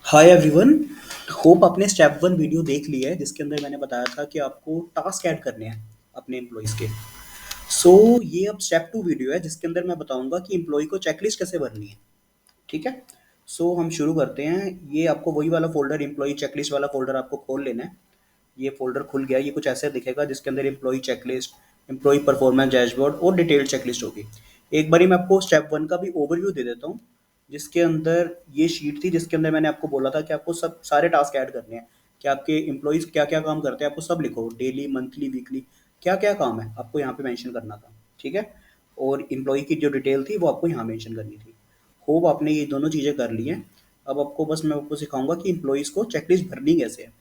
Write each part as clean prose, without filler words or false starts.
Hi everyone. Hope आपने step one video देख ली है जिसके अंदर मैंने बताया था कि आपको टास्क ऐड करने हैं अपने एम्प्लॉयज़ के। सो ये अब स्टेप टू वीडियो है जिसके अंदर मैं बताऊंगा कि एम्प्लॉय को चेकलिस्ट कैसे भरनी है। ठीक है। सो हम शुरू करते हैं। ये आपको वही वाला फोल्डर एम्प्लॉय चेकलिस्ट वाला फोल्डर आपको खोल लेना है। ये फोल्डर खुल गया। ये कुछ ऐसे दिखेगा जिसके अंदर employ checklist, employ performance dashboard और डिटेल्ड चेकलिस्ट होगी। एक बारी मैं आपको स्टेप वन का भी ओवरव्यू दे देता हूँ जिसके अंदर ये शीट थी जिसके अंदर मैंने आपको बोला था कि आपको सब सारे टास्क ऐड करने हैं कि आपके एम्प्लॉयज़ क्या क्या काम करते हैं आपको सब लिखो, डेली मंथली वीकली क्या क्या काम है आपको यहाँ पे मेंशन करना था। ठीक है। और एम्प्लॉय की जो डिटेल थी वो आपको यहाँ मेंशन करनी थी। होप आपने ये दोनों चीज़ें कर ली हैं। अब आपको बस मैं आपको सिखाऊंगा कि एम्प्लॉयज़ को चेकलिस्ट भरनी कैसे है।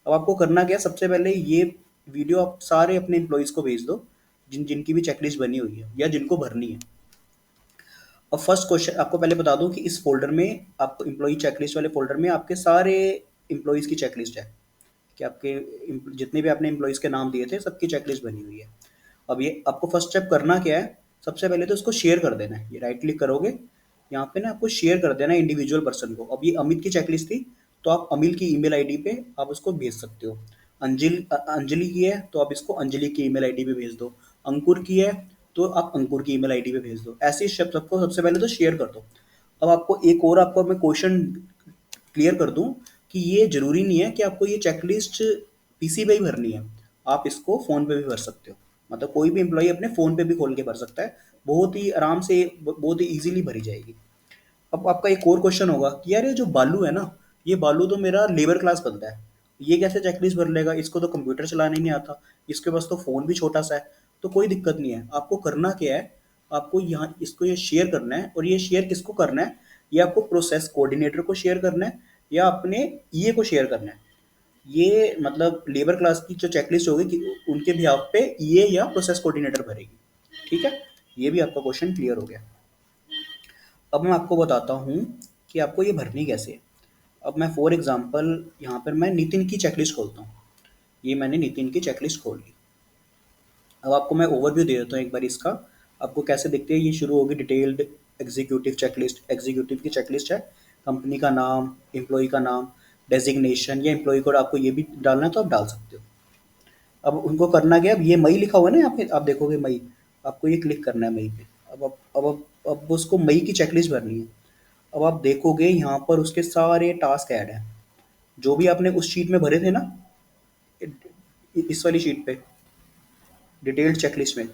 अब आपको करना क्या है, सबसे पहले ये वीडियो आप सारे अपने एम्प्लॉयज़ को भेज दो जिनकी भी चेकलिस्ट बनी हुई है या जिनको भरनी है। अब फर्स्ट क्वेश्चन आपको पहले बता दूं कि इस फोल्डर में आपको एम्प्लॉय चेकलिस्ट वाले फोल्डर में आपके सारे एम्प्लॉयज़ की चेकलिस्ट है कि आपके जितने भी आपने एम्प्लॉयज़ के नाम दिए थे सबकी चेकलिस्ट बनी हुई है। अब ये आपको फर्स्ट स्टेप करना क्या है, सबसे पहले तो इसको शेयर कर देना है। ये राइट क्लिक करोगे, यहाँ पे ना आपको शेयर कर देना है इंडिविजुअल पर्सन को। अब ये अमित की चेकलिस्ट थी तो आप अमित की ईमेल आईडी पे आप उसको भेज सकते हो। अंजलि की है तो आप इसको अंजलि की ईमेल आईडी पे भेज दो। अंकुर की है तो आप अंकुर की ईमेल आईडी पे भेज दो। ऐसे ही सबको सबसे पहले तो शेयर कर दो। अब आपको एक और आपको मैं क्वेश्चन क्लियर कर दूं कि ये जरूरी नहीं है कि आपको ये चेकलिस्ट पीसी पे ही भरनी है। आप इसको फोन पे भी भर सकते हो। मतलब कोई भी एम्प्लॉय अपने फोन पे भी खोल के भर सकता है। बहुत ही आराम से बहुत ही इजीली भरी जाएगी। अब आपका एक और क्वेश्चन होगा कि यार ये जो बालू है ना, ये बालू तो मेरा लेबर क्लास बनता है, ये कैसे चेकलिस्ट भर लेगा, इसको तो कंप्यूटर चलाने ही नहीं आता, इसके पास तो फ़ोन भी छोटा सा है। तो कोई दिक्कत नहीं है। आपको करना क्या है, आपको यहाँ इसको ये शेयर करना है। और ये शेयर किसको करना है, ये आपको प्रोसेस कोऑर्डिनेटर को शेयर करना है या अपने ईए को शेयर करना है। ये मतलब लेबर क्लास की जो चेकलिस्ट होगी कि उनके बिहाफ पे ईए या प्रोसेस कोऑर्डिनेटर भरेगी। ठीक है। ये भी आपका क्वेश्चन क्लियर हो गया। अब मैं आपको बताता हूँ कि आपको ये भरनी कैसे है। अब मैं फॉर एग्जांपल यहाँ पर मैं नितिन की चेकलिस्ट खोलता हूँ। ये मैंने नितिन की चेकलिस्ट खोल ली। अब आपको मैं ओवरव्यू दे देता हूँ एक बार इसका। आपको कैसे दिखती है, ये शुरू होगी डिटेल्ड एग्जीक्यूटिव चेकलिस्ट। एग्जीक्यूटिव की चेकलिस्ट है, कंपनी का नाम, एम्प्लॉय का नाम, डेजिग्नेशन या एम्प्लॉय कोड आपको ये भी डालना है तो आप डाल सकते हो। अब उनको करना क्या है, अब ये मई लिखा हुआ है ना यहाँ पे, आप देखोगे मई, आपको ये क्लिक करना है मई पे। अब उसको मई की चेकलिस्ट भरनी है। अब आप देखोगे यहाँ पर उसके सारे टास्क ऐड हैं जो भी आपने उस शीट में भरे थे ना, इस वाली शीट पे डिटेल्ड चेकलिस्ट में,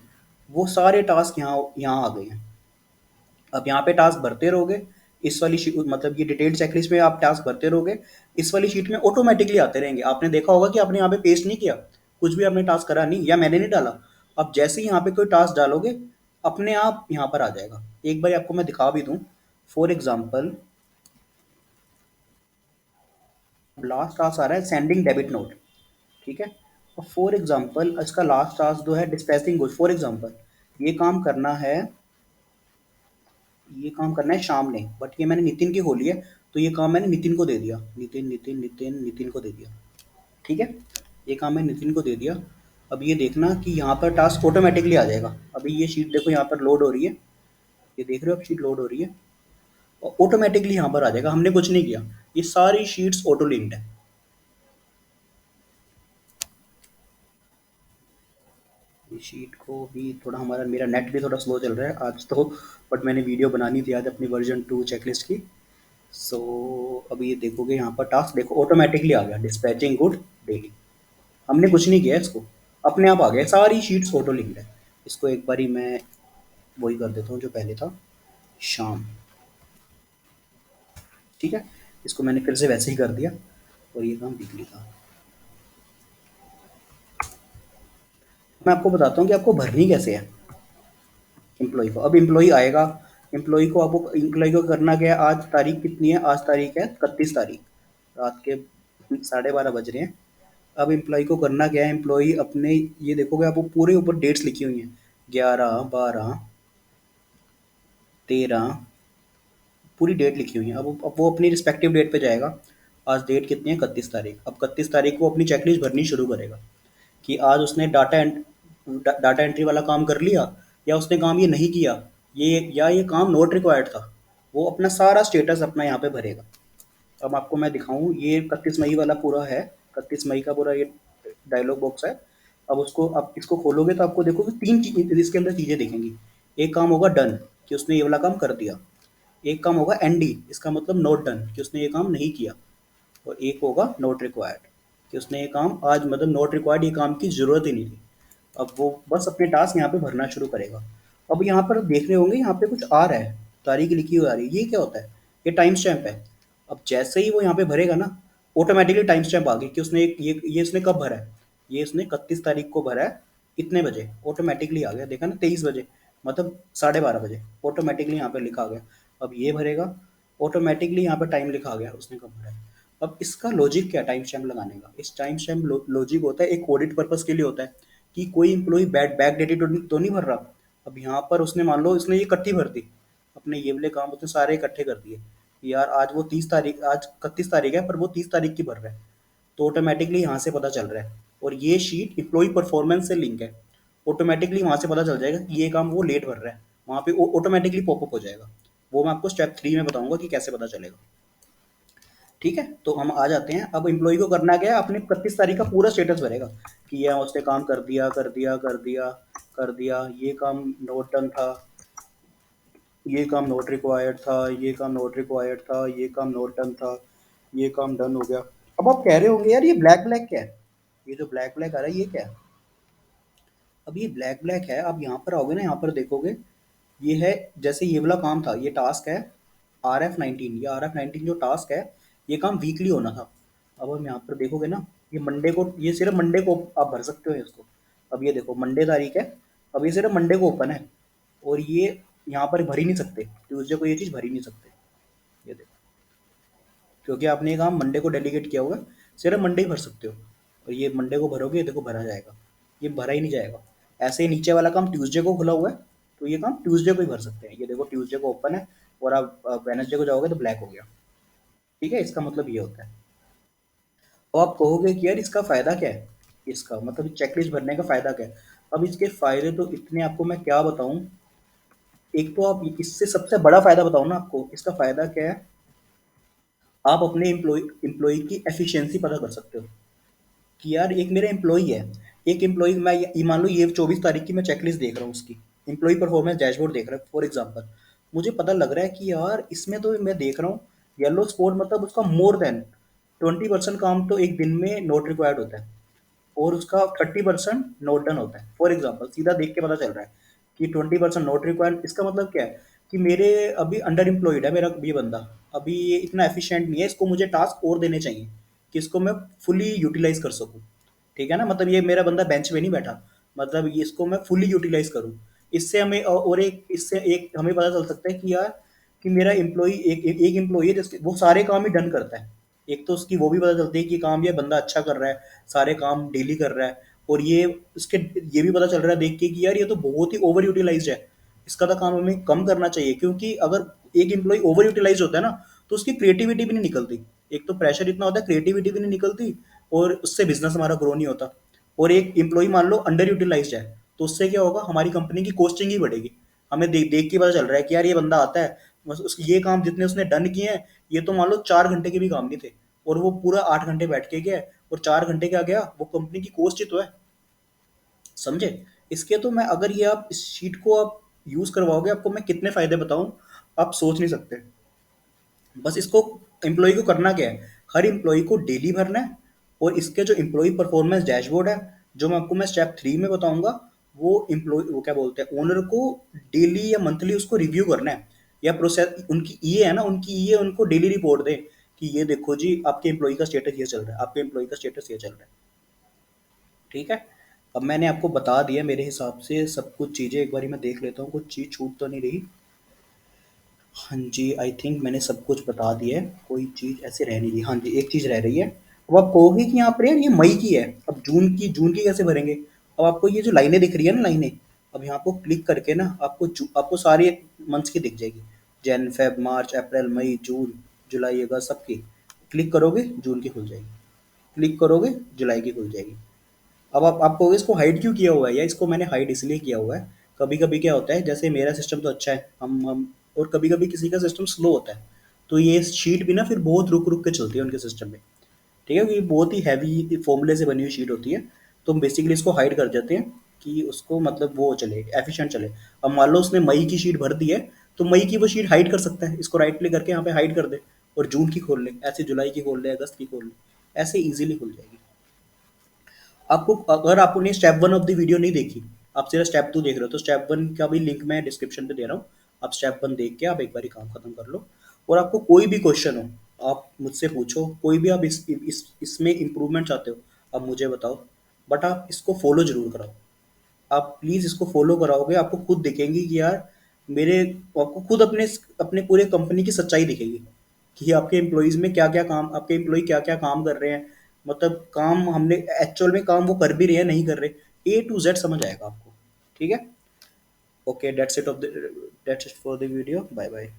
वो सारे टास्क यहाँ यहाँ आ गए हैं। अब यहाँ पे टास्क भरते रहोगे, इस वाली शीट मतलब ये डिटेल्ड चेकलिस्ट में आप टास्क भरते रहोगे, इस वाली शीट में ऑटोमेटिकली आते रहेंगे। आपने देखा होगा कि आपने यहाँ पे पेस्ट नहीं किया, कुछ भी आपने टास्क करा नहीं या मैंने नहीं डाला। अब जैसे ही यहाँ पे कोई टास्क डालोगे अपने आप यहाँ पर आ जाएगा। एक बार आपको मैं दिखा भी दूँ। फॉर एग्जाम्पल लास्ट टास्क आ रहा है सेंडिंग डेबिट नोट। ठीक है। और फॉर एग्जांपल इसका लास्ट टास्क जो है डिस्पैचिंग गुड्स, फॉर एग्जांपल ये काम करना है, ये काम करना है शाम ने, बट ये मैंने नितिन की खोली है तो ये काम मैंने नितिन को दे दिया। नितिन नितिन नितिन नितिन को दे दिया। ठीक है। ये काम मैंने नितिन को दे दिया। अब ये देखना कि यहाँ पर टास्क ऑटोमेटिकली आ जाएगा। अभी ये शीट देखो यहाँ पर लोड हो रही है, ये देख रहे हो आप, शीट लोड हो रही है और ऑटोमेटिकली यहाँ पर आ जाएगा। हमने कुछ नहीं किया, ये सारी शीट्स ऑटो लिंक्ड है। इस शीट को भी थोड़ा हमारा मेरा नेट भी थोड़ा स्लो चल रहा है आज तो, बट मैंने वीडियो बनानी थी आज अपनी वर्जन 2 चेकलिस्ट की। सो अभी ये देखोगे यहाँ पर टास्क देखो ऑटोमेटिकली आ गया, डिस्पैचिंग गुड डेली। हमने कुछ नहीं किया है इसको, अपने आप आ गया, सारी शीट्स ऑटो लिंक्ड है। इसको एक बारी मैं वही कर देता हूँ जो पहले था, शाम। ठीक है। इसको मैंने फिर से वैसे ही कर दिया और ये काम वीकली था। मैं आपको बताता हूँ कि आपको भरनी कैसे है एम्प्लॉय को। अब एम्प्लॉय आएगा, एम्प्लॉय को करना क्या है, आज तारीख कितनी है, आज तारीख है 31 तारीख, रात के 12:30 बज रहे हैं। अब एम्प्लॉय को करना क्या है, एम्प्लॉय अपने ये देखोगे आपको पूरे ऊपर डेट्स लिखी हुई हैं, 11, 12, 13, पूरी डेट लिखी हुई है। अब वो अपनी रिस्पेक्टिव डेट पे जाएगा। आज डेट कितनी है, 31 तारीख। अब 31 तारीख को अपनी चेकलिस्ट भरनी शुरू करेगा कि आज उसने डाटा एंट्री वाला काम कर लिया या उसने काम ये नहीं किया, ये या ये काम नॉट रिक्वायर्ड था। वो अपना सारा स्टेटस अपना यहाँ पे भरेगा। अब आपको मैं दिखाऊँ, ये 31 मई वाला पूरा है, 31 मई का पूरा ये डायलॉग बॉक्स है। अब उसको आप इसको खोलोगे तो आपको देखोगे 3 चीज़ इसके अंदर चीज़ें दिखेंगी। एक काम होगा डन, कि उसने ये वाला काम कर दिया। एक काम होगा एनडी, इसका मतलब नॉट डन, कि उसने ये काम नहीं किया। और एक होगा नॉट रिक्वायर्ड, कि उसने ये काम आज मतलब नॉट रिक्वायर्ड, ये काम की ज़रूरत ही नहीं थी। अब वो बस अपने टास्क यहाँ पे भरना शुरू करेगा। अब यहाँ पर देख रहे होंगे, यहाँ पे कुछ आ रहा है, तारीख लिखी हुई आ रही है, ये क्या होता है? ये टाइम स्टैम्प है। अब जैसे ही वो यहाँ पे भरेगा ना, ऑटोमेटिकली टाइम स्टैम्प आ गई कि उसने ये इसने कब भरा है। ये इसने 31 तारीख को भरा है, इतने बजे, ऑटोमेटिकली आ गया, देखा ना, 23 बजे, मतलब 12:30 बजे, ऑटोमेटिकली यहाँ पे लिखा आ गया। अब ये भरेगा, ऑटोमेटिकली यहाँ पे टाइम लिखा आ गया उसने कब भरा है। अब इसका लॉजिक क्या है टाइम स्टैम्प लगाने का? इस टाइम स्टैम्प लॉजिक होता है, एक ऑडिट पर्पस के लिए होता है, कि कोई एम्प्लॉय बैक डेटेड तो नहीं भर रहा। अब यहाँ पर उसने मान लो इसने ये इकट्ठी भर दी, अपने ये वाले काम उसने सारे इकट्ठे कर दिए, कि यार आज वो 30 तारीख, आज 31 तारीख है पर वो 30 तारीख की भर रहा है, तो ऑटोमेटिकली यहाँ से पता चल रहा है। और ये शीट एम्प्लॉय परफॉर्मेंस से लिंक है, ऑटोमेटिकली वहाँ से पता चल जाएगा कि ये काम वो लेट भर रहा है, वहाँ पे ऑटोमेटिकली पॉपअप हो जाएगा। वो मैं आपको स्टेप 3 में बताऊंगा कि कैसे पता चलेगा। ठीक है, तो हम आ जाते हैं। अब एम्प्लॉय को करना क्या है, अपने 31 तारीख का पूरा स्टेटस भरेगा, कि यह उसने काम कर दिया, कर दिया, कर दिया, कर दिया, ये काम नोट डन था, ये काम नोट रिक्वायर्ड था, ये काम नोट रिक्वायर्ड था, ये काम नोट डन था, ये काम डन हो गया। अब आप कह रहे होंगे यार ये ब्लैक ब्लैक क्या है, ये जो ब्लैक ब्लैक आ रहा है ये क्या है? अब ये ब्लैक ब्लैक है, अब यहाँ पर आओगे ना, यहाँ पर देखोगे, ये है, जैसे ये वाला काम था, ये टास्क है RF19, ये RF19 जो टास्क है, ये काम वीकली होना था। अब हम यहाँ पर देखोगे ना, ये मंडे को, ये सिर्फ मंडे को आप भर सकते हो इसको। अब ये देखो मंडे तारीख है, अब ये सिर्फ मंडे को ओपन है, और ये यहाँ पर भर ही नहीं सकते, ट्यूसडे को ये चीज़ भर ही नहीं सकते। ये देखो, क्योंकि आपने ये काम मंडे को डेलीगेट किया हुआ है, सिर्फ मंडे ही भर सकते हो। और ये मंडे को भरोगे, ये देखो भरा जाएगा, ये भरा ही नहीं जाएगा। ऐसे ही नीचे वाला काम ट्यूसडे को खुला हुआ है, तो ये काम ट्यूसडे को ही भर सकते हैं। ये देखो ट्यूसडे को ओपन है, और आप वेडनेसडे को जाओगे तो ब्लैक हो गया। ठीक है, इसका मतलब ये होता है। तो आप कहोगे कि यार इसका फ़ायदा क्या है, इसका मतलब चेकलिस्ट भरने का फ़ायदा क्या है? अब इसके फ़ायदे तो इतने, आपको मैं क्या बताऊं। एक तो आप इससे सबसे बड़ा फ़ायदा बताऊं ना आपको, इसका फ़ायदा क्या है, आप अपने एम्प्लॉय की एफिशिएंसी पता कर सकते हो, कि यार एक मेरा एम्प्लॉय है, एक एम्प्लॉय, मैं ये मान लो ये 24 तारीख की मैं चेकलिस्ट देख रहा हूँ उसकी, एम्प्लॉय परफॉर्मेंस डैशबोर्ड देख रहा है फॉर एग्जांपल। मुझे पता लग रहा है कि यार इसमें तो मैं देख रहा हूँ येलो स्पॉट, मतलब उसका मोर देन 20% काम तो एक दिन में नोट रिक्वायर्ड होता है, और उसका 30% नोट डन होता है। फॉर एग्जाम्पल सीधा देख के पता चल रहा है कि 20% नोट रिक्वायर्ड, इसका मतलब क्या है, कि मेरे अभी अंडर एम्प्लॉयड है मेरा ये बंदा, अभी ये इतना एफिशिएंट नहीं है, इसको मुझे टास्क और देने चाहिए, कि इसको मैं फुली यूटिलाइज कर सकूँ। ठीक है ना, मतलब ये मेरा बंदा बेंच पे नहीं बैठा, मतलब ये इसको मैं फुली यूटिलाइज करूँ। इससे हमें और एक, इससे एक हमें पता चल सकता है कि यार, कि मेरा एम्प्लॉई एक एम्प्लॉई है जिसके वो सारे काम ही डन करता है। एक तो उसकी वो भी पता चलती है कि काम ये बंदा अच्छा कर रहा है, सारे काम डेली कर रहा है, और ये उसके ये भी पता चल रहा है देख के कि यार ये तो बहुत ही ओवर यूटिलाइज्ड है, इसका तो काम हमें कम करना चाहिए। क्योंकि अगर एक एम्प्लॉय ओवर यूटिलाइज होता है ना, तो उसकी क्रिएटिविटी भी नहीं निकलती। एक तो प्रेशर इतना होता है, क्रिएटिविटी भी नहीं निकलती, और उससे बिजनेस हमारा ग्रो नहीं होता। और एक एम्प्लॉय मान लो अंडर यूटिलाइज्ड है, तो उससे क्या होगा, हमारी कंपनी की कॉस्टिंग ही बढ़ेगी। हमें देख देख के पता चल रहा है कि यार ये बंदा आता है, बस उस ये काम जितने उसने डन किए हैं, ये तो मान लो 4 घंटे के भी काम नहीं थे, और वो पूरा 8 घंटे बैठ के गया है, और 4 घंटे क्या गया, वो कंपनी की कॉस्ट ही तो है। समझे? इसके तो मैं, अगर ये आप इस शीट को आप यूज करवाओगे, आपको मैं कितने फायदे बताऊं, आप सोच नहीं सकते। बस इसको, एम्प्लॉय को करना क्या है, हर एम्प्लॉय को डेली भरना है, और इसके जो एम्प्लॉय परफॉर्मेंस डैशबोर्ड है, जो मैं आपको मैं स्टेप 3 में बताऊंगा, वो एम्प्लॉय, वो क्या बोलते हैं, ओनर को डेली या मंथली उसको रिव्यू करना है, या प्रोसेस उनकी ईए है ना, उनकी ईए उनको डेली रिपोर्ट दे, कि ये देखो जी आपके एम्प्लॉय का स्टेटस ये चल रहा है, आपके एम्प्लॉय का स्टेटस ये चल रहा है। ठीक है, अब मैंने आपको बता दिया मेरे हिसाब से सब कुछ चीज़ें, एक बारी मैं देख लेता हूँ कुछ चीज़ छूट तो नहीं रही। हाँ जी, आई थिंक मैंने सब कुछ बता दिया है, कोई चीज़ ऐसे रह नहीं रही। हाँ जी, एक चीज़ रह रही है। अब आप कहोगे कि यहाँ पर यार ये मई की है, अब जून की कैसे भरेंगे? अब आपको ये जो लाइनें दिख रही है ना, लाइनें, अब यहाँ को क्लिक करके ना आपको सारे मंथ्स की दिख जाएगी, जैन फेब मार्च अप्रैल मई जून जुलाई अगस्त सबकी। क्लिक करोगे जून की खुल जाएगी, क्लिक करोगे जुलाई की खुल जाएगी। अब आप कहोगे इसको हाइड क्यों किया हुआ है, या इसको मैंने हाइड इसलिए किया हुआ है, कभी कभी क्या होता है, जैसे मेरा सिस्टम तो अच्छा है, हम और कभी कभी किसी का सिस्टम स्लो होता है, तो ये शीट भी ना फिर बहुत रुक रुक के चलती है उनके सिस्टम में। ठीक है, ये बहुत ही हैवी फॉर्मूले से बनी हुई शीट होती है। तो हम बेसिकली इसको हाइड कर देते हैं कि उसको मतलब वो चले, एफिशिएंट चले। अब मान लो उसने मई की शीट भर दी है, तो मई की वो शीट हाइड कर सकता है, इसको राइट क्लिक करके यहाँ पे हाइड कर दे, और जून की खोल ले, ऐसे जुलाई की खोल ले, अगस्त की खोल ले, ऐसे इजीली खुल जाएगी। आपको अगर आपने step one of the video नहीं देखी, आप सिर्फ स्टेप टू देख रहे हो, तो स्टेप वन का भी लिंक मैं डिस्क्रिप्शन पे दे रहा हूँ। आप स्टेप वन देख के आप एक बार काम खत्म कर लो। और आपको कोई भी क्वेश्चन हो आप मुझसे पूछो, कोई भी आप इसमें इम्प्रूवमेंट चाहते हो आप मुझे बताओ। बट आप इसको फॉलो जरूर कराओ। आप प्लीज़ इसको फॉलो कराओगे, आपको खुद दिखेंगी कि यार मेरे, आपको खुद अपने अपने पूरे कंपनी की सच्चाई दिखेगी कि आपके एम्प्लॉइज़ में क्या क्या काम, आपके एम्प्लॉय क्या क्या काम कर रहे हैं। मतलब काम हमने एक्चुअल में काम वो कर भी रहे हैं नहीं कर रहे, ए टू जेड समझ आएगा आपको। ठीक है, okay, that's it for the video, bye bye.